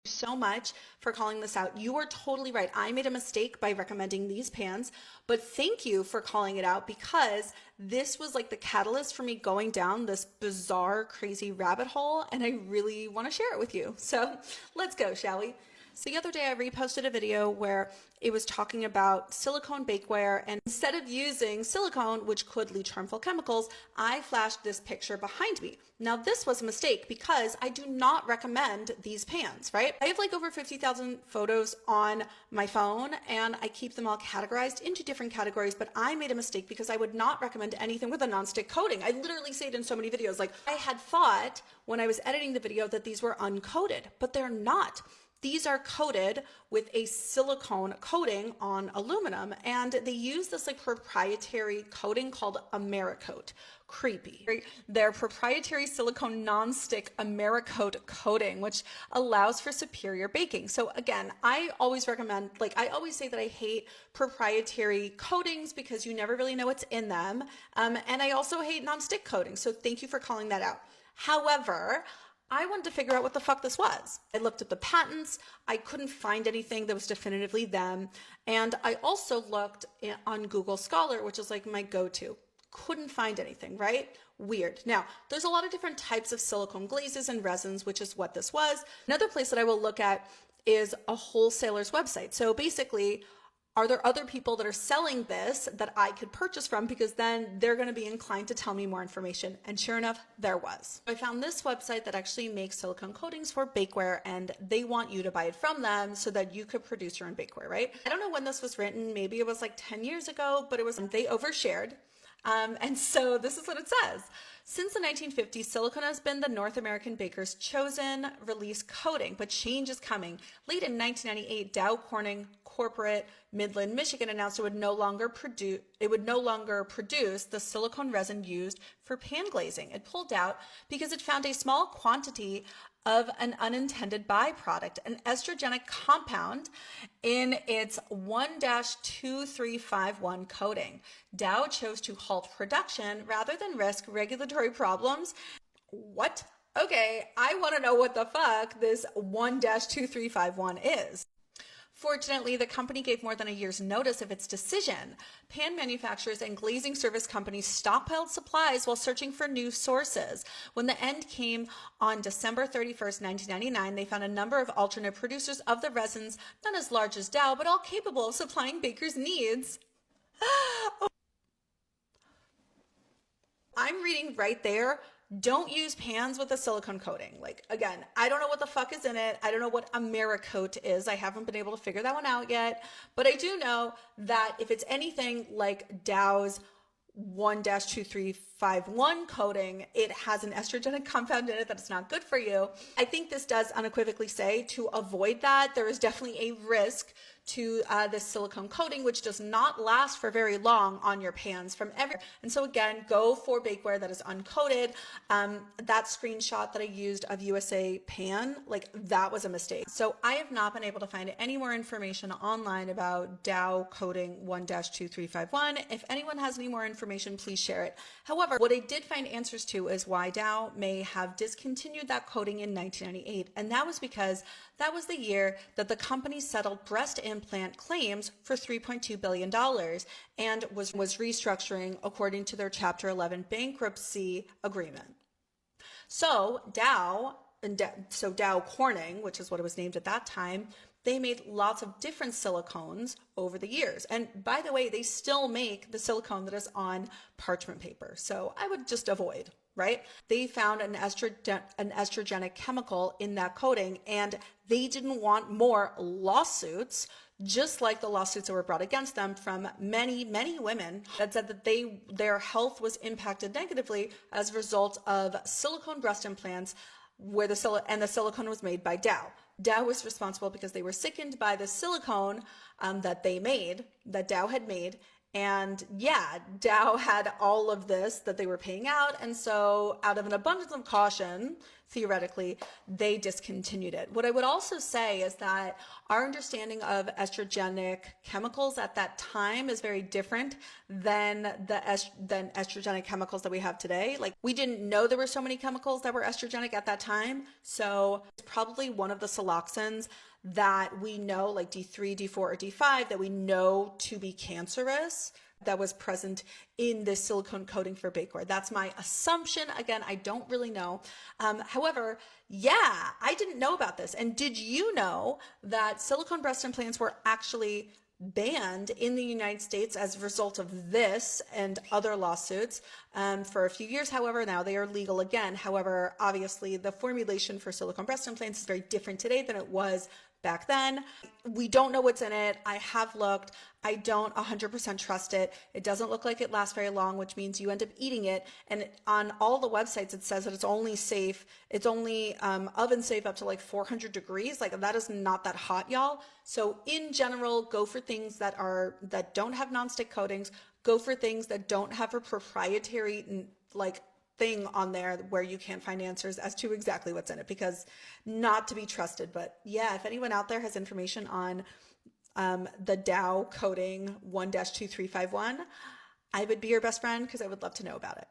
So much for calling this out. You are totally right. I made a mistake by recommending these pans, but thank you for calling it out because this was like the catalyst for me going down this bizarre, crazy rabbit hole, and I really want to share it with you. So let's go, shall we? So the other day I reposted a video where it was talking about silicone bakeware, and instead of using silicone, which could leach harmful chemicals, I flashed this picture behind me. Now this was a mistake because I do not recommend these pans, right? I have like over 50,000 photos on my phone and I keep them all categorized into different categories, but I made a mistake because I would not recommend anything with a nonstick coating. I literally say it in so many videos. Like I had thought when I was editing the video that these were uncoated, but they're not. These are coated with a silicone coating on aluminum, and they use this like proprietary coating called Americoat. Creepy. Their proprietary silicone non-stick Americoat coating, which allows for superior baking. So again, I always recommend, like I always say that I hate proprietary coatings because you never really know what's in them. And I also hate non-stick coatings. So thank you for calling that out. However, I wanted to figure out what the fuck this was. I looked at the patents. I couldn't find anything that was definitively them. And I also looked on Google Scholar, which is like my go-to. Couldn't find anything, right? Weird. Now, there's a lot of different types of silicone glazes and resins, which is what this was. Another place that I will look at is a wholesaler's website. So basically, are there other people that are selling this that I could purchase from? Because then they're going to be inclined to tell me more information. And sure enough, there was. I found this website that actually makes silicone coatings for bakeware, and they want you to buy it from them so that you could produce your own bakeware, right? I don't know when this was written. Maybe it was like 10 years ago, but it was, they overshared. And so this is what it says. Since the 1950s, silicone has been the North American baker's chosen release coating, but change is coming. Late in 1998, Dow Corning Corporate Midland, Michigan announced it would no longer produce the silicone resin used for pan glazing. It pulled out because it found a small quantity of an unintended byproduct, an estrogenic compound in its 1-2351 coating. Dow chose to halt production rather than risk regulatory problems. What? Okay, I want to know what the fuck this 1-2351 is. Fortunately, the company gave more than a year's notice of its decision. Pan manufacturers and glazing service companies stockpiled supplies while searching for new sources. When the end came on December 31st, 1999, they found a number of alternate producers of the resins, not as large as Dow, but all capable of supplying bakers' needs. I'm reading right there. Don't use pans with a silicone coating. Like, again, I don't know what the fuck is in it. I don't know what Americoat is. I haven't been able to figure that one out yet. But I do know that if it's anything like Dow's 1-2351 coating, it has an estrogenic compound in it that's not good for you. I think this does unequivocally say to avoid that. There is definitely a risk to this silicone coating, which does not last for very long on your pans from everywhere. And so again, go for bakeware that is uncoated. That screenshot that I used of USA pan, like that was a mistake. So I have not been able to find any more information online about Dow coating 1-2351. If anyone has any more information, please share it. However, what I did find answers to is why Dow may have discontinued that coating in 1998. And that was because that was the year that the company settled breast implant claims for $3.2 billion and was restructuring according to their Chapter 11 bankruptcy agreement. So Dow Corning, which is what it was named at that time, they made lots of different silicones over the years. And by the way, they still make the silicone that is on parchment paper. So I would just avoid, right? They found an estrogenic chemical in that coating, and they didn't want more lawsuits, just like the lawsuits that were brought against them from many, many women that said that their health was impacted negatively as a result of silicone breast implants where the silicone was made by Dow. Dow was responsible because they were sickened by the silicone that Dow had made. And yeah, Dow had all of this that they were paying out. And so out of an abundance of caution, theoretically, they discontinued it. What I would also say is that our understanding of estrogenic chemicals at that time is very different than than estrogenic chemicals that we have today. Like, we didn't know there were so many chemicals that were estrogenic at that time. So it's probably one of the siloxanes that we know, like D3, D4, or D5, that we know to be cancerous, that was present in this silicone coating for bakeware. That's my assumption. Again, I don't really know. However, yeah, I didn't know about this. And did you know that silicone breast implants were actually banned in the United States as a result of this and other lawsuits for a few years? However, now they are legal again. However, obviously the formulation for silicone breast implants is very different today than it was back then. We don't know what's in it. I have looked. I don't 100% trust it. It doesn't look like it lasts very long, which means you end up eating it. And on all the websites, it says that it's only safe. It's only oven safe up to like 400 degrees. Like, that is not that hot, y'all. So in general, go for things that don't have nonstick coatings. Go for things that don't have a proprietary like thing on there where you can't find answers as to exactly what's in it, because not to be trusted. But yeah, if anyone out there has information on the Dow coating 1-2351, I would be your best friend because I would love to know about it.